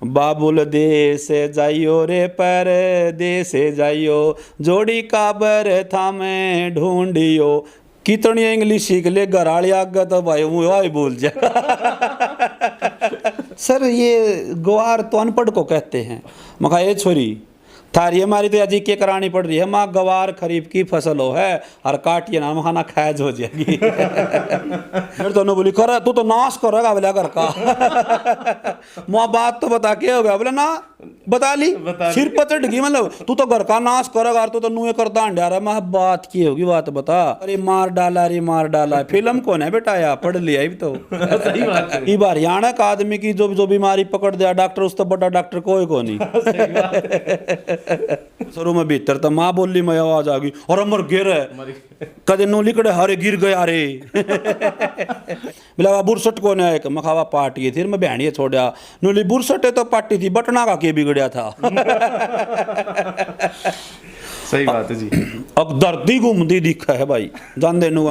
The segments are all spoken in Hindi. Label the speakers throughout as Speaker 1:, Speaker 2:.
Speaker 1: बाबुल देश जाइयो रे पर देश जाइयो, जोड़ी काबर थामे ढूंढियो। कितनी इंग्लिश सीख ले घर वाली आगे तो भाई वो ही बोल जा। सर ये गवार तो अनपढ़ को कहते हैं। मका ये छोरी थारी हमारी तो अजी के करानी पड़ रही है, माँ गवार खरीफ की फसल हो है और काटिए ना खाना खैज हो जाएगी। फिर तो बोली कर तू तो नाश करेगा बोले घर का। माँ बात तो बता के हो गया बोले ना बता ली सिर पर चढ़ गई, मतलब तू तो घर का नाश करेगा तू तो नुए करता अंडा रहा। मैं बात की होगी बात बता। अरे मार डाला फिल्म कौन है बेटा या पढ़ लिया ही तो। ये बार हरियाणा का आदमी की जो बीमारी पकड़ दिया डॉक्टर उस तो बड़ा डॉक्टर कोई को नहीं। शुरू में भीतर तो माँ बोली में आवाज आ गई और अमर गिर कदे नो लिकड़े हरे गिर गया रे। बोला बुरसट को ने मखावा पार्टी थी मैं बहनिए छोड़ा नोली बुरसटे तो पार्टी थी बटना का के बिगड़िया था।
Speaker 2: सही बात है जी।
Speaker 1: अब दर्दी घूमती दिखा है भाई जान देनु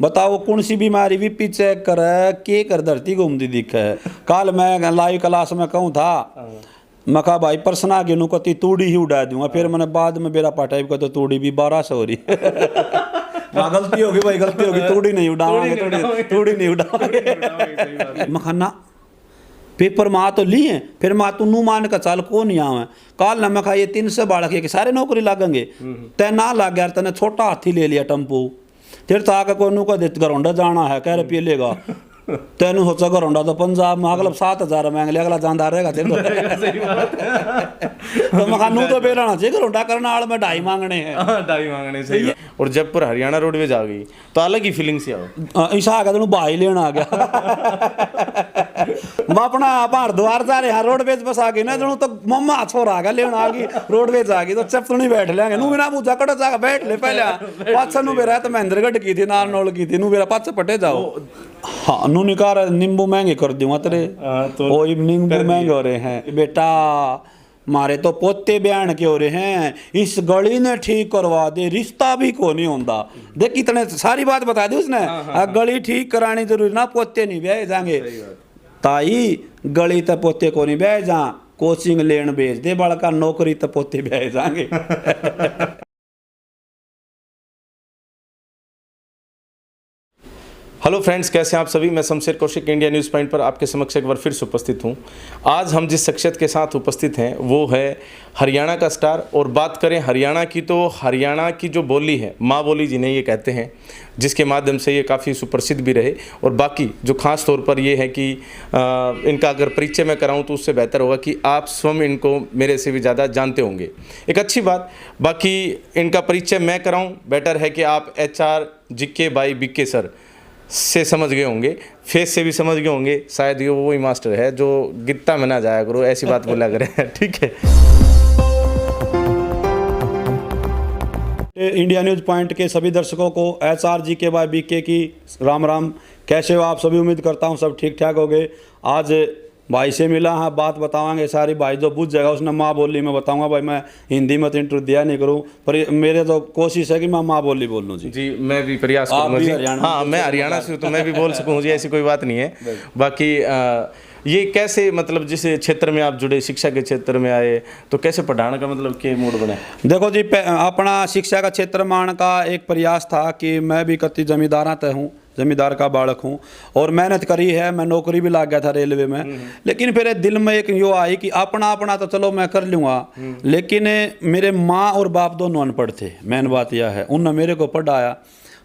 Speaker 1: बताओ कौन सी बीमारी भी पीछे करे के कर धरती घूमती दिखा है। कल मैं लाइव क्लास में कहूँ था मैं कहा भाई परसना के नु कती तूड़ी ही उड़ा दूंगा, फिर मैंने बाद में मेरा पाटाइप का तो तूड़ी भी 1200 हो रही। गलती होगी भाई गलती होगी, तूड़ी नहीं उड़ावांगे तूड़ी नहीं उड़ावांगे। मखाना पेपर माँ तो लिए फिर माँ तू नू मान का चाल को नहीं आवे काल ना मैं खा ये 300 बालक के सारे नौकरी लागेंगे तै ना लाग गया तने छोटा हाथी ले लिया टम्पू फिर तो आके को नू का घरौंडा जाना है कह रुपये लेगा तेन सोचा घरौंडा तो पंजाब में अगला 7000 मांग लिया अगला जानदार रहेगा तेरे तो मैं नू तो बेलना चाहिए घरौंडा करने वाले में 2.5 मांगने हैं
Speaker 2: 2.5 मांगने सही। और जब पर हरियाणा रोडवेज आ गई तो अलग ही फीलिंग सी आओ
Speaker 1: ईसा आ गया तेन भाई लेना आ गया। मैं अपना भारद्वार जा रहे रोडवेज बस आ गई ना तेन तो मम्मा छोरा आ गया लेना आ गई रोडवेज आ गई तो चप तो नहीं बैठ लेंगे नू बिना पूछा कटो जाकर बैठ ले पहले पाछा नू बेरा तो महेंद्रगढ़ की थी नाल नोल की थी नू बेरा पाछे पटे जाओ। हाँ नू निकार नींबू महंगे कर दूंगा तेरे तो नींबू महंगे हो रहे हैं बेटा मारे तो पोते बयान के हो रहे हैं इस गली ने ठीक करवा दे रिश्ता भी को नहीं होता। देख कितने सारी बात बता दी उसने। गली ठीक करानी जरूरी ना पोते नहीं ब्याह जाएंगे ताई गली तो पोते को नहीं ब्याह जा कोचिंग लेन भेज दे बड़का नौकरी तो पोते ब्याह जाएंगे।
Speaker 2: हेलो फ्रेंड्स, कैसे हैं आप सभी। मैं Shamsher Kaushik India news point पर आपके समक्ष एक बार फिर से उपस्थित हूं। आज हम जिस शख्सियत के साथ उपस्थित हैं वो है हरियाणा का स्टार। और बात करें हरियाणा की तो हरियाणा की जो बोली है माँ बोली जिन्हें ये कहते हैं, जिसके माध्यम से ये काफ़ी सुप्रसिद्ध भी रहे। और बाकी जो ख़ास तौर पर ये है कि इनका अगर परिचय मैं कराऊँ तो उससे बेहतर होगा कि आप स्वयं इनको मेरे से भी ज़्यादा जानते होंगे, एक अच्छी बात। बाकी इनका परिचय मैं कराऊँ बेटर है कि आप HR GK by BK sir से समझ गए होंगे, फेस से भी समझ गए होंगे। शायद ये वही मास्टर है जो गित्ता में ना जाया करो ऐसी बात बोला करें। ठीक है।
Speaker 1: इंडिया न्यूज़ पॉइंट के सभी दर्शकों को HR GK बाई BK की राम राम। कैसे हो आप सभी, उम्मीद करता हूँ सब ठीक ठाक हो गए। आज भाई से मिला हाँ बात बतावांगे सारी। भाई जो पूछ जाएगा उसने माँ बोली में बताऊंगा। भाई मैं हिंदी में तो इंटरव्यू दिया नहीं करूँ पर मेरे तो कोशिश है कि मैं माँ बोली बोल लूँ जी।
Speaker 2: मैं भी प्रयास करूँगा जी। हाँ मैं हरियाणा से हूँ तो मैं भी बोल सकूँ जी, ऐसी कोई बात नहीं है। बाकी ये कैसे मतलब जिस क्षेत्र में आप जुड़े, शिक्षा के क्षेत्र में आए तो कैसे पढ़ाने का मतलब क्या मूड बना?
Speaker 1: देखो जी अपना शिक्षा का क्षेत्र मान का एक प्रयास था कि मैं भी कति जमींदारा तय हूँ, जमींदार का बालक हूँ और मेहनत करी है। मैं नौकरी भी लग गया था रेलवे में, लेकिन फिर दिल में एक यो आई कि अपना तो चलो मैं कर लूँगा, लेकिन मेरे माँ और बाप दोनों अनपढ़ थे। मेन बात यह है उनने मेरे को पढ़ाया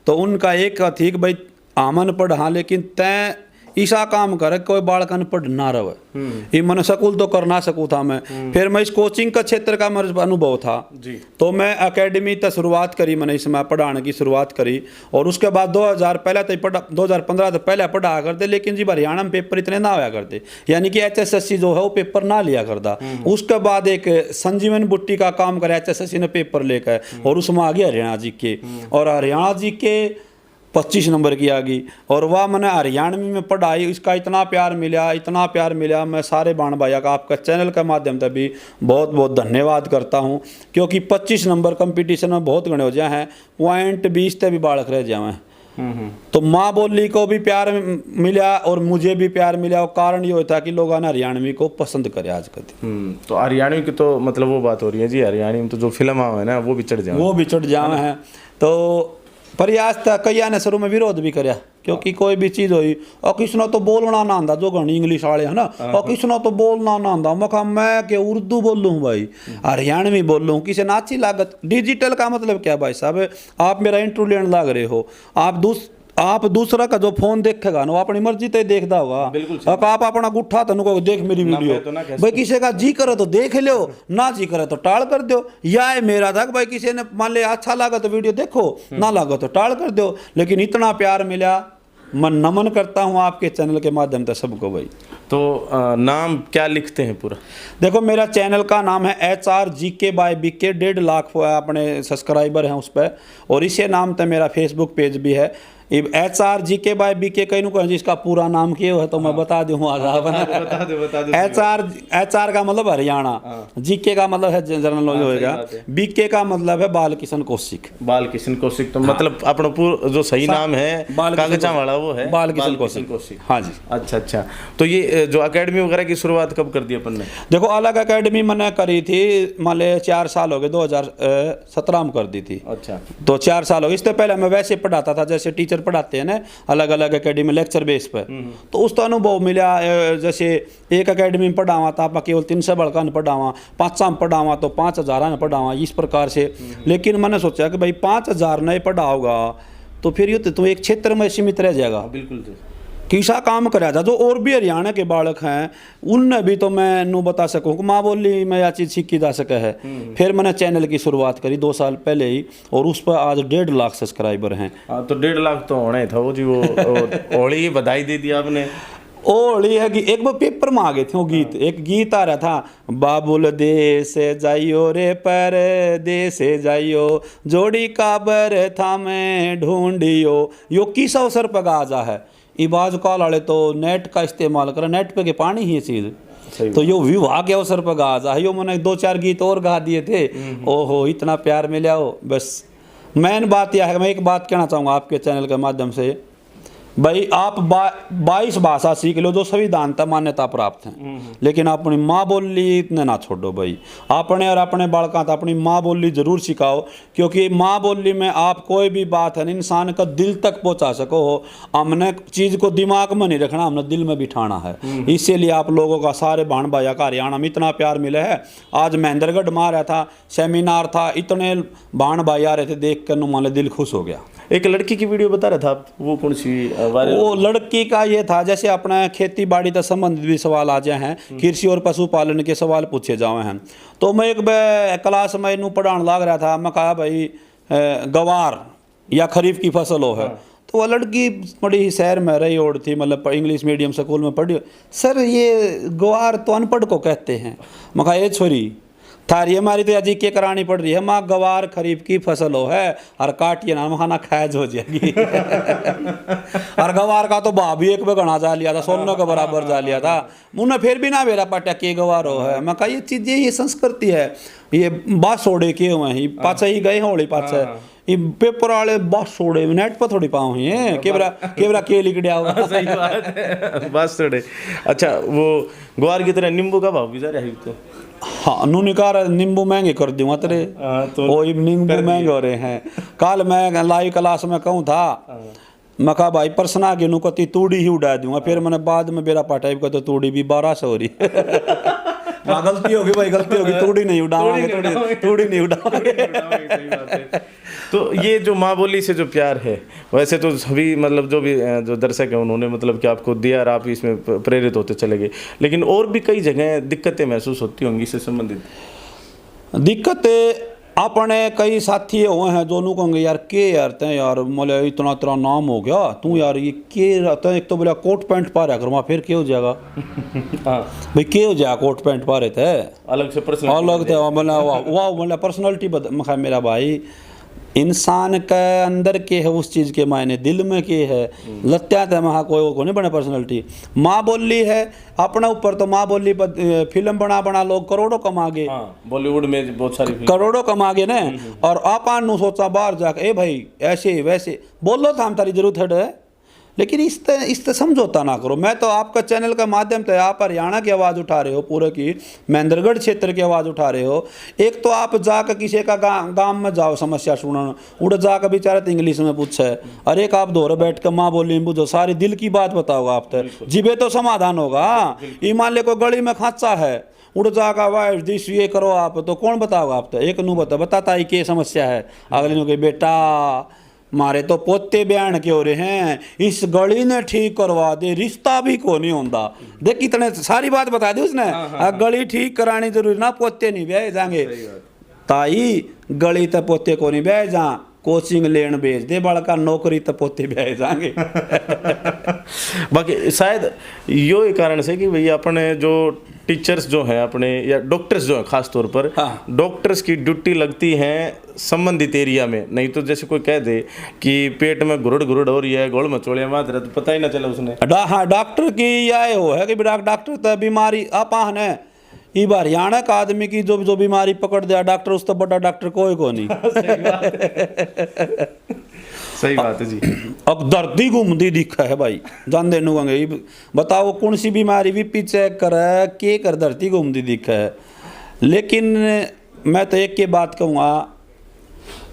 Speaker 1: तो उनका एक थी कि भाई आमन पढ़ हाँ लेकिन तय ईसा काम करे कोई बालक अनपढ़ ना रहे। ये मैंने स्कूल तो कर ना सकूँ था मैं। फिर मैं इस कोचिंग का क्षेत्र का मेरा अनुभव था जी। तो मैं एकेडमी तक शुरुआत करी, मैंने इसमें पढ़ाने की शुरुआत करी। और उसके बाद 2000 पहले तो 2015 तो पहले पढ़ा करते, लेकिन जी हरियाणा में पेपर इतने ना आया करते, यानी कि HSSC जो है वो पेपर ना लिया करता। उसके बाद एक संजीवन बुट्टी का काम करे HSSC ने पेपर लेकर और उसमें आ गया हरियाणा जी के। और हरियाणा जी के 25 नंबर की आ गई और वह मैंने हरियाणवी में पढ़ाई। इसका इतना प्यार मिला मैं सारे बाण भाइयों का आपका चैनल के माध्यम से भी बहुत बहुत धन्यवाद करता हूं, क्योंकि 25 नंबर कंपटीशन में बहुत गणे हो जाए हैं, पॉइंट 20 तक भी बालक रह जाए तो माँ बोली को भी प्यार मिला और मुझे भी प्यार मिला, और कारण ये होता है कि लोग हरियाणवी को पसंद करे आज कल।
Speaker 2: तो हरियाणवी की तो मतलब वो बात हो रही है जी, हरियाणवी में तो जो फिल्म आवे ना वो भी चढ़ जाए,
Speaker 1: वो भी चढ़ जावे हैं। तो प्रयास था कई ने शुरू में विरोध भी करया, क्योंकि कोई भी चीज़ हुई और किसने तो बोलना ना आंदा, जो घनी इंग्लिश वाले है ना, और किसने तो बोलना ना आंदा। मैं क्या उर्दू बोलूँ भाई, हरियाणवी बोलूँ, किसी ना अच्छी लागत। डिजिटल का मतलब क्या भाई साहब, आप मेरा इंटरव्यू लेने लग रहे हो, आप दूसरा का जो फोन देखेगा ना वो अपनी मर्जी से देखता होगा। अब आप अपना गुट्ठा तनु देख मेरी वीडियो, भाई किसी का जी करे तो देख लो, ना जी करे तो टाल कर दो। या है मेरा था कि भाई किसी ने मान लिया अच्छा लगा तो वीडियो देखो, ना लगा तो टाल कर दो। लेकिन इतना प्यार मिला, मैं नमन करता हूँ आपके चैनल के माध्यम से सबको भाई।
Speaker 2: तो नाम क्या लिखते हैं पूरा?
Speaker 1: देखो मेरा चैनल का नाम है HRGK by BK, 1.5 लाख अपने सब्सक्राइबर हैं उस पर, और इसी नाम से मेरा फेसबुक पेज भी है। HRGK by BK कहीं न कहीं जिसका पूरा नाम क्या है तो मैं बता दूँ
Speaker 2: बता दो।
Speaker 1: HR का मतलब हरियाणा, GK का मतलब है जनरल नॉलेज होएगा, BK का मतलब है बाल किशन कौशिक।
Speaker 2: बाल किशन कौशिक, तो मतलब अपना पूरा जो सही नाम है कागजा वाला वो है
Speaker 1: बाल किशन कौशिक। हाँ जी।
Speaker 2: अच्छा। तो ये जो एकेडमी वगैरह की शुरुआत कब कर दी अपन ने?
Speaker 1: देखो अलग एकेडमी मैंने करी थी, मान ले 4 साल हो गए, 2017 में कर दी थी।
Speaker 2: अच्छा।
Speaker 1: तो 4 साल हो गए। इससे पहले मैं वैसे पढ़ाता था जैसे टीचर पढ़ाते हैं ना, अलग अलग एकेडमी में लेक्चर बेस पर। तो उसका अनुभव मिला, जैसे एक एकेडमी में पढ़ावा था आप केवल 300 बड़का ने पढ़ावा, 500 में पढ़ावा तो 5000 ने पढ़ावा, इस प्रकार से। लेकिन मैंने सोचा कि भाई 5000 नहीं पढ़ाओगा तो फिर ये तो एक क्षेत्र में सीमित रह जाएगा।
Speaker 2: बिल्कुल
Speaker 1: किसा काम करा था। जो और भी हरियाणा के बालक हैं उनने भी तो मैं नू बता सकूँ कि माँ बोली में यह चीज़ सीखी जा सके है। फिर मैंने चैनल की शुरुआत करी 2 साल पहले ही, और उस पर आज 1.5 लाख सब्सक्राइबर हैं।
Speaker 2: हाँ, तो 1.5 लाख तो होना ही था वो जी। वो होली की बधाई दे दी आपने।
Speaker 1: होली है कि एक वो पेपर में आ गए थे वो गीत, एक गीत आ रहा था, बाबुल देश जाइयो रे पर देश जाइयो, जोड़ी काबर था मैं ढूंढियो। यो किस अवसर पर गाजा है, इबाज कॉल वाले तो नेट का इस्तेमाल करें, नेट पे के पानी ही चीज़। तो यो विवाह के अवसर पर गा जा, यो मैंने 2-4 गीत और गा दिए थे। ओहो इतना प्यार मिला हो। बस मेन बात यह है, मैं एक बात कहना चाहूँगा आपके चैनल के माध्यम से, भाई आप 22 भाषा सीख लो जो संविधान तक मान्यता प्राप्त हैं, लेकिन अपनी माँ बोली इतने ना छोड़ो भाई। अपने और अपने बालका तो अपनी माँ बोली जरूर सिखाओ, क्योंकि माँ बोली में आप कोई भी बात है इंसान का दिल तक पहुँचा सको हो। हमने चीज़ को दिमाग में नहीं रखना, हमने दिल में बिठाना है। इसीलिए आप लोगों का सारे भाण भाइयों का हरियाणा में इतना प्यार मिला है। आज महेंद्रगढ़ में आ रहा था, सेमिनार था, इतने भाण भाई आ रहे थे, देख कर नुमाले दिल खुश हो गया।
Speaker 2: एक लड़की की वीडियो बता रहा था आप, वो कौन सी?
Speaker 1: वो लड़की का ये था, जैसे अपना खेती बाड़ी से संबंधित भी सवाल आ जाए हैं, कृषि और पशुपालन के सवाल पूछे जाए हैं। तो मैं एक क्लास में इनू पढ़ाने लग रहा था, मैं कहा भाई गवार या खरीफ की फसल हो है। तो वह लड़की बड़ी शहर में रही और थी, मतलब इंग्लिश मीडियम स्कूल में पढ़ी। सर ये गवार तो अनपढ़ को कहते हैं। मैं कहा ये छोरी थारी हमारी तो अजी के करानी पड़ रही है, माँ गवार खरीफ की फसल हो है और काटिए ना खाना खैज हो जाएगी। और गवार का तो भाव भी एक पे गणा जा लिया था, सोने के बराबर जा लिया था। मुन्ने फिर भी ना मेरा पटा के गवार हो है। मैं कहा ये चीज़ें, ये संस्कृति है, ये बात सोड़े के हुए हैं, पाछे ही गए होली पाछे ये पेपर वाले बस छोड़े नेट पर थोड़ी पाओ हैं, केवरा के लिख दिया हुआ।
Speaker 2: सही बात है, बस छोड़े। अच्छा, वो ग्वार की तरह नींबू का भाव भी जा रहा है तो?
Speaker 1: हाँ, उन्होंने कहा नींबू महंगे कर दूंगा तेरे, तो नींबू महंगे हो रहे हैं। कल मैं लाइव क्लास में कहूँ था, मैं कहा भाई पर्सन आगे नु कती तूड़ी ही उड़ा दूंगा। फिर मैंने बाद में बेरा पाटाइप का तो तूड़ी भी 1200 हो रही। गलती होगी भाई, गलती होगी, तूड़ी नहीं उड़ावांगे, तूड़ी नहीं उड़ावांगे।
Speaker 2: तो ये जो माँ बोली से जो प्यार है, वैसे तो सभी मतलब जो दर्शक हैं उन्होंने मतलब कि आपको दिया और आप इसमें प्रेरित होते चले गए, लेकिन और भी कई जगह दिक्कतें महसूस होती होंगी इससे संबंधित?
Speaker 1: दिक्कतें अपने कई साथी हुए हैं जो कहेंगे यार के यार ते यार मतलब इतना तेरा नाम हो गया तू यार ये के रहता है। एक तो बोला कोट पैंट पा रहा कर वहाँ फिर क्या हो जाएगा? हाँ भाई क्या हो जाएगा, कोट पैंट पा रहे थे अलग से पर्सनल अलग थे, मतलब वाह मतलब पर्सनैलिटी मेरा भाई इंसान के अंदर के है उस चीज़ के मायने, दिल में के है लत्या तो वहाँ कोई नहीं बने पर्सनैलिटी। माँ बोली है अपने ऊपर, तो माँ बोली पर फिल्म बना बना लोग करोड़ों कमा गए।
Speaker 2: हाँ, बॉलीवुड में बहुत सारी
Speaker 1: करोड़ों कमा गए ना। और आपा नु सोचा बाहर जाके ए भाई ऐसे वैसे बोलो था हम तारी जरूरत है, लेकिन इस तरह समझौता ना करो। मैं तो आपका चैनल का माध्यम से आप हरियाणा की आवाज़ उठा रहे हो, पूरे की महेंद्रगढ़ क्षेत्र की आवाज़ उठा रहे हो। एक तो आप जाकर किसी का गांव में जाओ समस्या सुनना, उड़ जाकर बेचारा तो इंग्लिश में पूछे, और एक आप दोहरे बैठ कर माँ बोली बुझो सारी दिल की बात बताओगा आप तो जिबे तो समाधान होगा। ये मान ले कोई गली में खांचा है, उड़ जाएगा वाइफ दिस ये करो आप, तो कौन बताओगा आप तो? एक नू बताता ही क्या समस्या है, अगले नु कहे बेटा मारे तो पोते बयान के हो रहे हैं, इस गली ने ठीक करवा दे, रिश्ता भी को नहीं होता। देख कितने सारी बात बता दी उसने। गली ठीक करानी जरूरी ना, पोते नहीं ब्याह जाएंगे ताई, गली तो पोते को नहीं ब्याह जा, कोचिंग लेन भेज दे बड़का, नौकरी तो पोते ब्याह जाएंगे।
Speaker 2: बाकी शायद यो ही कारण से कि भैया अपने जो टीचर्स जो हैं अपने, या डॉक्टर्स जो हैं खास तौर पर,
Speaker 1: हाँ।
Speaker 2: डॉक्टर्स की ड्यूटी लगती है संबंधित एरिया में। नहीं तो जैसे कोई कह दे कि पेट में गुरुड़ गुरुड़ हो रही है, गोल मचोड़िया मात रहा, तो पता ही ना चला उसने।
Speaker 1: हाँ डॉक्टर की यह हो है कि डॉक्टर तो बीमारी आपान है। ये हरियाणा का आदमी की जो बीमारी पकड़ दिया डॉक्टर, उस तो बड़ा डॉक्टर कोई को नहीं।
Speaker 2: सही बात है जी।
Speaker 1: अब दर्दी घूमती दिखा है भाई, जान देनु कहेंगे बताओ कौन सी बीमारी भी पीछे करे के कर धरती घूमती दिखा है। लेकिन मैं तो एक के बात कहूँगा,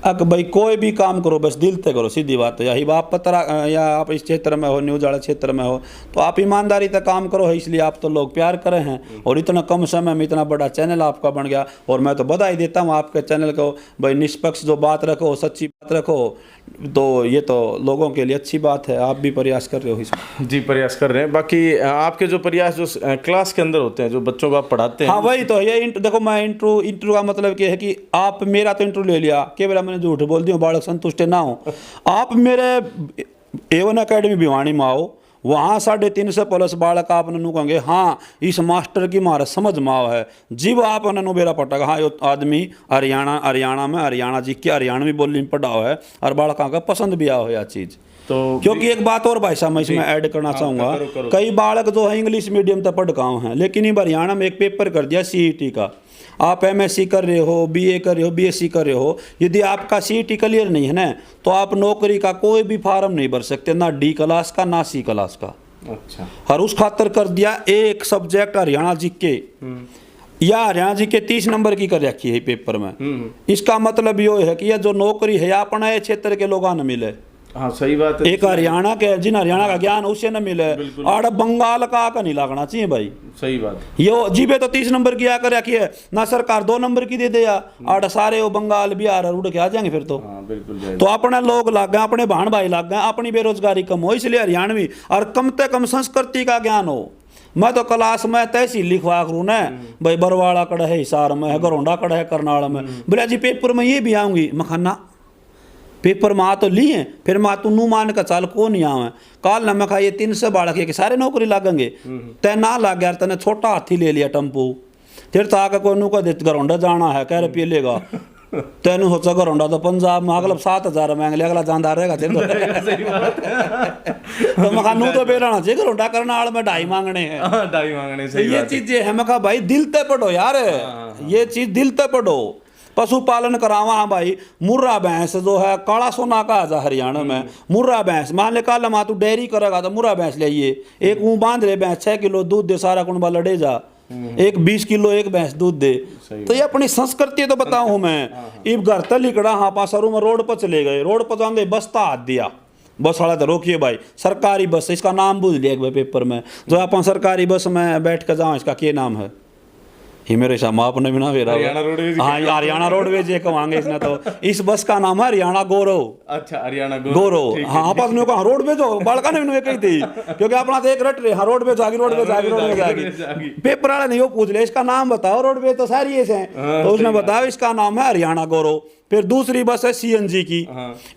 Speaker 1: अक भाई कोई भी काम करो बस दिल से करो, सीधी बात है। यही आप पता या आप इस क्षेत्र में हो, न्यूज वाले क्षेत्र में हो, तो आप ईमानदारी से काम करो है, इसलिए आप तो लोग प्यार करे हैं। और इतना कम समय में इतना बड़ा चैनल आपका बन गया, और मैं तो बधाई देता हूँ आपके चैनल को। भाई निष्पक्ष जो बात रखो, सच्ची बात रखो, तो ये तो लोगों के लिए अच्छी बात है। आप भी प्रयास कर रहे हो इसमें।
Speaker 2: जी प्रयास कर रहे हैं। बाकी आपके जो प्रयास जो क्लास के अंदर होते हैं, जो बच्चों को आप पढ़ाते हैं,
Speaker 1: हाँ वही तो ये देखो मैं इंटरव्यू का मतलब क्या है कि आप मेरा तो इंटरव्यू ले लिया, केवल मैंने झूठ बोल दिया, बालक संतुष्ट ना हो। आप मेरे A1 अकेडमी भिवानी में आओ, वहाँ 350+ बालक आप नू कहेंगे हाँ इस मास्टर की मारा समझ माओ है। जीव आप नू बेरा पटेगा हाँ यो आदमी हरियाणा में हरियाणा जी के हरियाणवी बोली में पढ़ा है, और बालक का पसंद भी आओ यह चीज़।
Speaker 2: तो
Speaker 1: क्योंकि एक बात और भाई साहब मैं इसमें ऐड करना चाहूँगा, कई बालक जो है इंग्लिश मीडियम तक पढ़ गाँव हैं, लेकिन ये हरियाणा में एक पेपर कर दिया CET का। आप MSc कर रहे हो, BA कर रहे हो, BSc कर रहे हो, यदि आपका CET क्लियर नहीं है ना, तो आप नौकरी का कोई भी फार्म नहीं भर सकते, ना D क्लास का ना C क्लास का।
Speaker 2: अच्छा।
Speaker 1: और उस खातर कर दिया एक सब्जेक्ट हरियाणा GK, या हरियाणा GK 30 नंबर की कर रखी है पेपर में। इसका मतलब ये है कि यह जो नौकरी है अपने क्षेत्र के लोगों न मिले।
Speaker 2: हाँ सही बात है।
Speaker 1: एक हरियाणा के जिन हरियाणा का ज्ञान उससे न मिले, और बंगाल का नहीं लगना चाहिए भाई।
Speaker 2: सही बात।
Speaker 1: ये जीबे तो 30 नंबर की आकर रखी है ना, सरकार 2 नंबर की दे दिया, और सारे वो बंगाल बिहार उड़ के आ जाएंगे फिर तो।
Speaker 2: हाँ बिल्कुल।
Speaker 1: तो अपने लोग लग गए, अपने भाण भाई लग गए, अपनी बेरोजगारी कम हो, इसलिए हरियाणवी और कम से कम संस्कृति का ज्ञान हो। मैं तो क्लास में तहसील लिखवा करूँ ना भाई, बरवाड़ा कड़ा है, हिसार में है, गरोंडा कड़ा है, करनाल में। बोले जी पेपर में ये भी आऊँगी, मखाना पेपर में आ तो लिए, फिर मैं तू नू मान का चाल को नहीं आवे काल न मैं ये 300 बालक है कि सारे नौकरी लागेंगे, तय ना लाग गया तने छोटा हाथी ले लिया टेम्पू, फिर तो आकर कोई नू का घरोंडा जाना है, कह रुपये लेगा, तेन सोचा घरोंडा तो पंजाब में अगला 7,000 मांग लिया, अगला जानदा रहेगा तो मखानू तो बेराना चाहिए, घरोंडा करनाल में 2.5 मांगने हैं,
Speaker 2: 2.5 मांगने से
Speaker 1: ये चीजें है। मैं कहा भाई दिल ते पढ़ो यार, ये चीज दिल ते पढ़ो। पशुपालन करावा हाँ भाई, मुर्रा भैंस जो है काला सोना का है हरियाणा में, मुर्रा भैंस मान ले काल माँ तू डेयरी करेगा तो मुर्रा भैंस ले, एक मुँह बांध ले भैंस 6 किलो दूध दे, सारा कुंबा लड़े जा, एक 20 किलो एक भैंस दूध दे। तो ये अपनी संस्कृति तो बताऊँ मैं। इब घर तक लिकड़ा हाँ पासरू में रोड पर चले गए, रोड पर जाएंगे बस्ता हाथ दिया, बस वाला तो रोकिए भाई, सरकारी बस, इसका नाम भूल लिया एक बार पेपर में, जो अपन सरकारी बस में बैठ कर जाओ, इसका क्या नाम है, ही मेरे साथ आपने भी ना वेरा, हाँ हरियाणा रोडवेज ये कहेंगे इसने। तो इस बस का नाम है हरियाणा गौरव। अच्छा हरियाणा गौरव। हाँ आपस में कहा रोडवेज हो, बालका ने भी कही थी, क्योंकि अपना तो एक रट रहे, हाँ रोडवेज आगे, रोडवेज आगे, रोडवेज आगे। पेपर वाले ने वो पूछ लिया इसका नाम बताओ, रोडवेज तो सारी ऐसे हैं, तो उसने बताया इसका नाम है हरियाणा गौरव। फिर दूसरी बस है CNG की,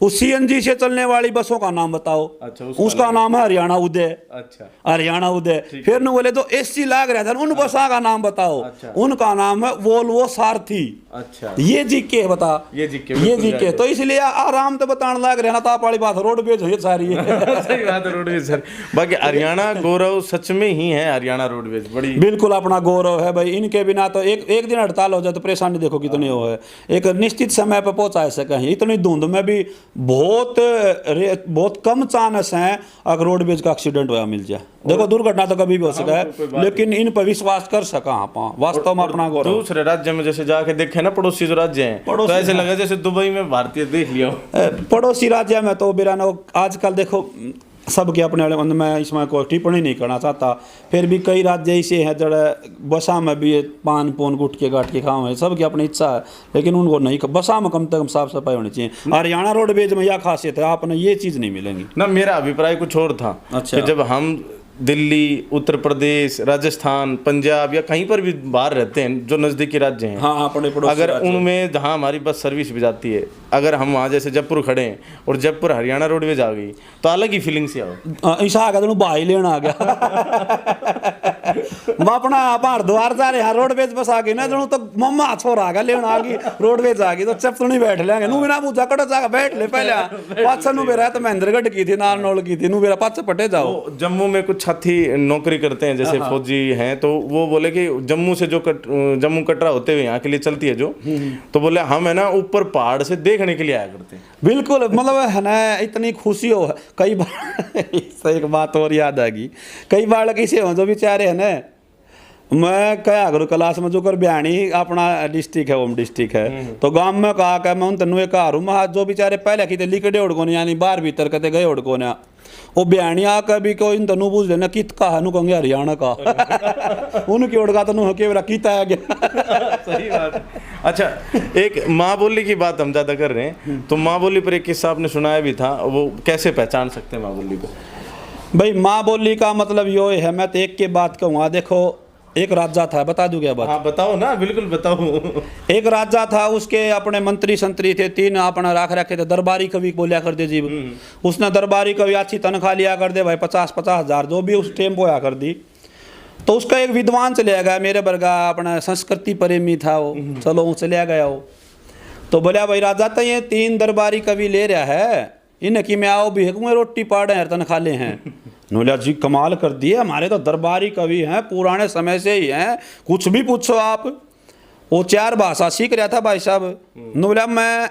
Speaker 1: उस CNG से चलने वाली बसों का नाम बताओ। अच्छा, उसका नाम है हरियाणा उदय। अच्छा हरियाणा उदय। फिर न बोले तो SC लाग रहा था, उन बसों का नाम बताओ। अच्छा, उनका नाम है वोल्वो सारथी।
Speaker 2: अच्छा,
Speaker 1: ये जीके है, बता
Speaker 2: ये जीके,
Speaker 1: ये जीके। तो इसलिए आराम तो बताने लग रहे ना, ताप वाली बात रोडवेज है सारी।
Speaker 2: सही बात है, रोडवेज सर। बाकी हरियाणा गौरव सच में ही है, हरियाणा रोडवेज बड़ी
Speaker 1: बिल्कुल अपना गौरव है भाई। इनके बिना तो एक दिन हड़ताल हो जाए तो परेशानी देखो कितनी हो है। एक निश्चित समय पर पहुंचा सके, इतनी धुंध में भी बहुत कम चांस है अगर रोडवेज का एक्सीडेंट हुआ मिल जाए। देखो दुर्घटना तो कभी भी हो सका है, लेकिन इन पर विश्वास कर सका आप वास्तव में अपना गौरव।
Speaker 2: दूसरे राज्य में जैसे जाके देखे ना, पड़ोसी जो राज्य हैं, तो ऐसे लगे जैसे दुबई में भारतीय देख लिया हो।
Speaker 1: पड़ोसी राज्य में तो बिरानो आजकल देखो सबके अपने वाले, मैं इसमें कोई टिप्पणी नहीं करना चाहता, फिर भी कई राज्य ऐसे हैं जड़ा बसा में भी पान पोन गुटके गाट के खाओ है, सबकी अपनी इच्छा है, लेकिन उनको नहीं, बसा में कम से कम साफ सफाई होनी चाहिए। हरियाणा रोडवेज में यह खासियत है, आपने ये चीज़ नहीं मिलेंगी
Speaker 2: ना। मेरा अभिप्राय कुछ और था।
Speaker 1: अच्छा।
Speaker 2: कि जब हम दिल्ली, उत्तर प्रदेश, राजस्थान, पंजाब या कहीं पर भी बाहर रहते हैं जो नज़दीकी राज्य हैं,
Speaker 1: हाँ अपने पड़ोसी
Speaker 2: अगर
Speaker 1: राज्य।
Speaker 2: उनमें जहाँ हमारी बस सर्विस भी जाती है, अगर हम वहाँ जैसे जयपुर खड़े हैं और जयपुर हरियाणा रोडवेज आ गई तो अलग ही फीलिंग से आओ।
Speaker 1: ऐसा आ गया तेन भाई लेना आ गया। मैं अपना हरिद्वार जा रहे रोडवेज बस आ गई ना, जो तो मम्मा छोरा आ गया लेना आ गई, रोडवेज आ गई तो चप तो नहीं बैठ लेंगे नू बिना पूछा कटो जाकर बैठ ले पहले पाछा नू बेरा तो महेंद्रगढ़ की थी नाल नोल की थी नू बेरा पाछे पटे जाओ।
Speaker 2: तो जम्मू में कुछ साथी नौकरी करते हैं जैसे फौजी हैं, तो वो बोले कि जम्मू से जो जम्मू कटरा होते हुए यहाँ के लिए चलती है जो, तो बोले हम है ना ऊपर पहाड़ से देखने के लिए आया करते हैं।
Speaker 1: बिल्कुल, मतलब है ना इतनी खुशी हो। कई बार इससे एक बात और याद आ गई, कई बार किसे हो जो बेचारे है ना, मैं क्या करूँ क्लास में जो कर बयानी अपना डिस्ट्रिक्ट है, होम डिस्ट्रिक्ट है, तो गांव में कहा कि मैं उन तेन एक हारूँ मैं जो बेचारे पहले की लिकड़े उड़को ने यानी बाहर भीतर कहते गए उड़को ने वो बयानी आकर भी कोई तेन पूछ लेना कित का है, कहूँगे हरियाणा का। उनकी उड़का तो नु के कित आ गया।
Speaker 2: सही बात है। अच्छा, एक माँ बोली की बात हम ज़्यादा कर रहे हैं, तो माँ बोली पर एक किस्सा आपने सुनाया भी था, वो कैसे पहचान सकते हैं माँ बोली को?
Speaker 1: भाई माँ बोली का मतलब यो है, मैं तो एक के बात कहूँगा। देखो एक राजा था, बता दूं क्या बात?
Speaker 2: हाँ बताओ ना, बिल्कुल बताओ।
Speaker 1: एक राजा था, उसके अपने मंत्री संतरी थे, 3 अपना राख रखे थे, दरबारी कवि बोलिया कर दे जीव। उसने दरबारी कवि अच्छी तनख्वाह लिया कर दे भाई, 50-50 हज़ार जो भी उस टेम होया कर दी। तो उसका एक विद्वान चले गया, मेरे वर्गा अपना संस्कृति प्रेमी था वो, चलो वो चलिया गया वो। तो बोलिया भाई राजा तो ये 3 दरबारी कवि ले रहा है, इन्हें कि मैं आओ भी है रोटी पाड़े हैं तनख्वाह ले हैं। नोलिया जी कमाल कर दिए, हमारे तो दरबारी कवि हैं, पुराने समय से ही हैं, कुछ भी पूछो आप। वो 4 भाषा सीख रहा था भाई साहब। नोलिया मैं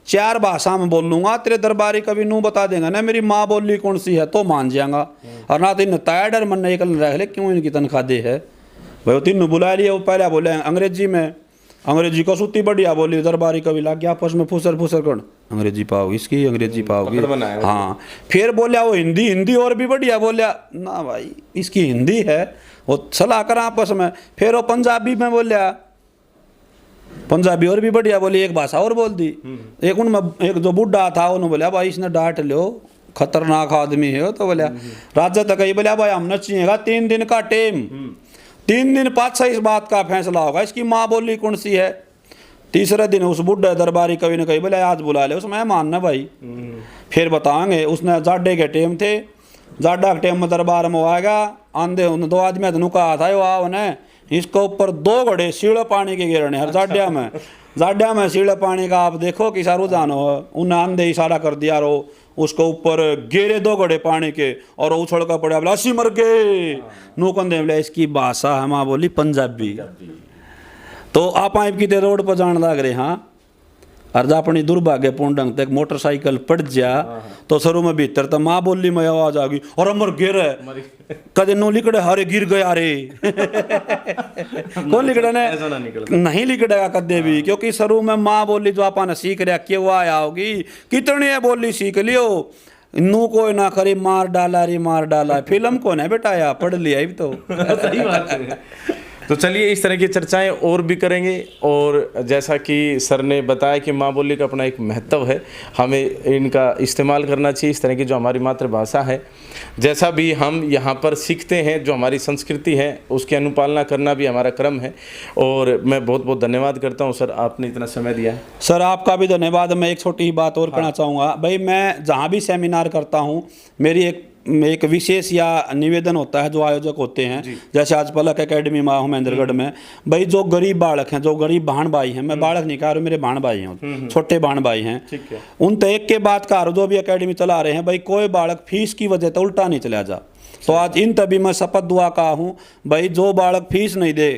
Speaker 1: 4 भाषा में बोल लूँगा, तेरे दरबारी कवि नू बता देंगे ना मेरी माँ बोली कौन सी है तो मान जाएगा, और ना तो इन तय डर मन नहीं रख ले क्यों इनकी तनख्वाह दे है। भाई वो 3 बुला लिया, वो पहले बोले अंग्रेजी में, अंग्रेजी को सुती बढ़िया बोली, दरबारी कवि लग गया आपस में फुसर फुसर कर, अंग्रेजी पाओगी इसकी, अंग्रेजी पाओगी। हाँ फिर बोलिया वो हिंदी, हिंदी और भी बढ़िया बोलिया, ना भाई इसकी हिंदी है, वो सलाह करा आपस में। फिर वो पंजाबी में बोलिया, पंजाबी और भी बढ़िया बोली, एक भाषा और बोल दी। एक उनमें एक जो बुढ़ा था उन्होंने बोलिया भाई इसने डांट लो, खतरनाक आदमी है। तो बोलिया राजा तक ही बोलिया भाई हमने चाहिएगा 3 दिन का टेम, 3 दिन पाछा इस बात का फैसला होगा इसकी माँ बोली कौन सी है। तीसरे दिन उस बुढ़े दरबारी कवि ने कही बोले आज बुला ले, उसमें मानना भाई फिर बताएंगे। उसने जाडे के टेम थे, जाडा के टेम में दरबार में आएगा, आंधे उन 2 आदमी ने कहा था वो आओ ने इसके ऊपर 2 घड़े सीढ़े पानी के गिरने हर जाड्या में, जाड्या में सीढ़े पानी का आप देखो कि सारू जानो है। उन्हें आंधे इशारा कर दिया रो उसके ऊपर गेरे 2 घड़े पानी के और उछल का पड़ा बोला अस्सी मर गए। नो कंधे बोले इसकी भाषा है माँ बोली पंजाबी। तो आप की रोड पर जान लग रहे हाँ, और अपनी दुर्भाग्यपूर्ण ढंग तक मोटरसाइकिल पड़ जा तो शुरू में भीतर तो माँ बोली में आवाज आ गई और अमर गिर कदे नो लिकड़े हरे गिर गया रे। कौन लिकड़े ने नहीं लिकड़ेगा कदे भी, क्योंकि शुरू में माँ बोली जो अपन सीख रहा कि वो आया होगी, कितनी है बोली सीख लियो, नू कोई ना करे मार डाला रे मार डाला। फिल्म कौन है बेटा या पढ़ लिया तो।
Speaker 2: सही बात है। तो चलिए इस तरह की चर्चाएं और भी करेंगे, और जैसा कि सर ने बताया कि माँ बोली का अपना एक महत्व है, हमें इनका इस्तेमाल करना चाहिए। इस तरह की जो हमारी मातृभाषा है, जैसा भी हम यहाँ पर सीखते हैं, जो हमारी संस्कृति है उसकी अनुपालना करना भी हमारा क्रम है। और मैं बहुत बहुत धन्यवाद करता हूँ सर, आपने इतना समय दिया है।
Speaker 1: सर आपका भी धन्यवाद। मैं एक छोटी बात और कहना चाहूँगा भाई, मैं जहाँ भी सेमिनार करता हूँ मेरी एक एक विशेष या निवेदन होता है जो आयोजक होते हैं, जैसे आज पलक एकेडमी में हूँ महेंद्रगढ़ में, भाई जो गरीब बालक हैं, जो गरीब बहन भाई हैं, मैं बालक नहीं कह रहा, मेरे बहन भाई हैं, छोटे बहन भाई हैं, उन तो एक के बाद कह रहा जो भी एकेडमी चला रहे हैं, भाई कोई बालक फीस की वजह से उल्टा नहीं चला जा। तो आज इन तभी मैं शपथ दुआ का हूँ, भाई जो बालक फीस नहीं दे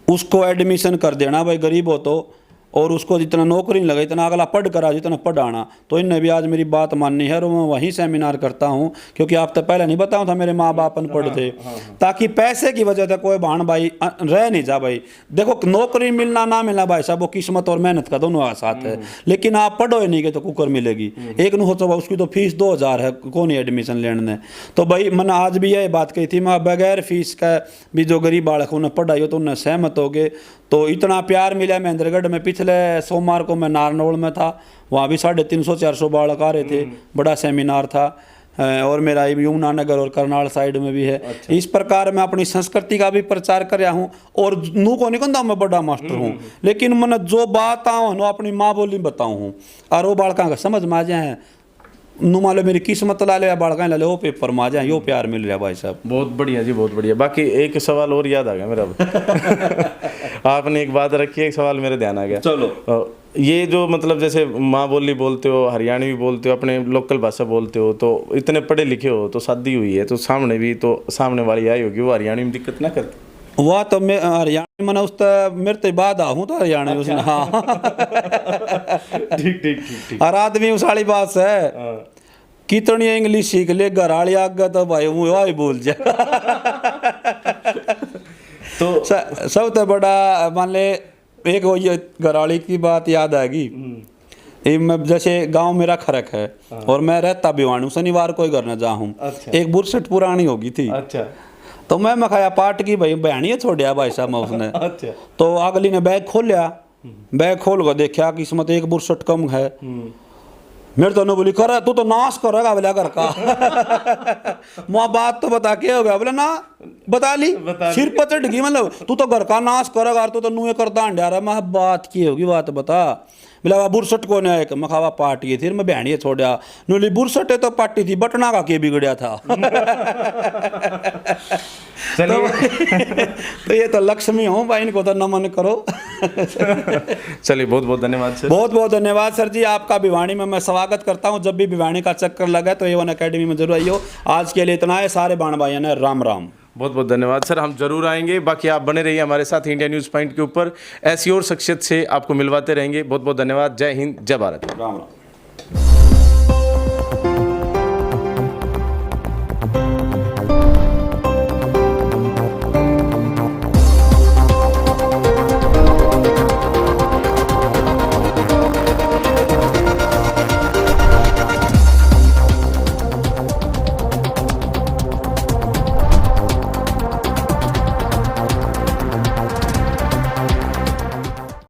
Speaker 1: उसको एडमिशन कर देना, भाई गरीब हो तो, और उसको जितना नौकरी नहीं लगे इतना अगला पढ़ करा जितना पढ़ाना। तो इनने भी आज मेरी बात माननी है और मैं वहीं सेमिनार करता हूँ, क्योंकि आप तो पहले नहीं बताऊँ था मेरे माँ बाप अनपढ़ थे, ताकि पैसे की वजह से कोई बहन भाई रह नहीं जा। भाई देखो नौकरी मिलना ना मिलना भाई साहब वो किस्मत और मेहनत का दोनों साथ है, लेकिन आप पढ़ो ही नहीं गए तो कुकर मिलेगी। एक न हो तो उसकी तो फीस 2000 है, कौन ही एडमिशन लेने। तो भाई मैंने आज भी यही बात कही थी, मैं बगैर फीस का भी जो गरीब बालक उन्हें पढ़ाई हो तो उन्हें सहमत हो गए। तो इतना प्यार मिला महेंद्रगढ़ में। पिछले सोमवार को मैं नारनौल में था, वहाँ भी 350-400 बालक आ रहे थे, बड़ा सेमिनार था। और मेरा यमुनानगर और करनाल साइड में भी है। अच्छा। इस प्रकार मैं अपनी संस्कृति का भी प्रचार कर रहा हूँ और नू को नहीं कहता मैं बड़ा मास्टर हूँ, लेकिन मैंने जो बात आऊँ अपनी माँ बोली बताऊँ हूँ और वो बालका का समझ में आ जाए। नू मान लो मेरी किस्मत ला ले बालका ला ले वो पेपर में आ जाए, यो प्यार मिल रहा भाई साहब।
Speaker 2: बहुत बढ़िया जी, बहुत बढ़िया। बाकी एक सवाल और याद आ गया मेरा आपने एक बात रखी, एक सवाल मेरे ध्यान आ गया।
Speaker 1: चलो
Speaker 2: ये जो मतलब जैसे माँ बोली बोलते हो, हरियाणवी बोलते हो, अपने लोकल भाषा बोलते हो, तो इतने पढ़े लिखे हो, तो शादी हुई है तो सामने भी तो सामने वाली आई होगी, वो हरियाणवी में दिक्कत ना करती?
Speaker 1: वह तो मैं हरियाणा मैंने उस मेरे तो बाद आहूँ तो हरियाणा में उसने। हाँ
Speaker 2: ठीक ठीक ठीक।
Speaker 1: और आदमी उस वाली बात है कितनी इंग्लिश सीख ले घर वाली आगे तो भाई वो वही बोल जाए। तो सब तो बड़ा मान ले एक वो ये घरवाली की बात याद आएगी। मैं जैसे गांव मेरा खरक है और मैं रहता भिवानी, शनिवार को ही घर न जाऊँ। अच्छा। एक बुरसट पुरानी होगी थी। अच्छा। तो मैं खाया पाट की भाई बहनी छोड़िया भाई साहब मैं उसने। अच्छा। तो अगली ने बैग खोल लिया, बैग खोल कर देखा किस्मत एक बुरसट कम है। मेरे तो बोली कर तू तो नाश करेगा बोला घर का। मुआ बात तो बता के हो गया बोले ना बता ली सिर पर चढ़ गई, मतलब तू तो घर का नाश करेगा तू तो नुए करता अंडा रहा। मैं बात की होगी बात बता। बोला बुरसट को ने आए मैं खावा पार्टी थी मैं बहनी छोड़ा नूली बुरसट तो पार्टी थी बटना का के बिगड़िया था। तो ये तो लक्ष्मी हूँ भाई, इनको तो नमन करो।
Speaker 2: चलिए बहुत बहुत धन्यवाद सर।
Speaker 1: बहुत बहुत धन्यवाद सर जी, आपका भिवानी में मैं स्वागत करता हूँ। जब भी भिवानी का चक्कर लगा तो A1 एकेडमी में जरूर आइयो। आज के लिए इतना है, सारे बाण भाइयों ने राम राम।
Speaker 2: बहुत बहुत धन्यवाद सर, हम जरूर आएंगे। बाकी आप बने रहिए हमारे साथ इंडिया न्यूज़ पॉइंट के ऊपर, ऐसी और शख्सियत से आपको मिलवाते रहेंगे। बहुत बहुत धन्यवाद। जय हिंद, जय भारत।
Speaker 1: राम राम।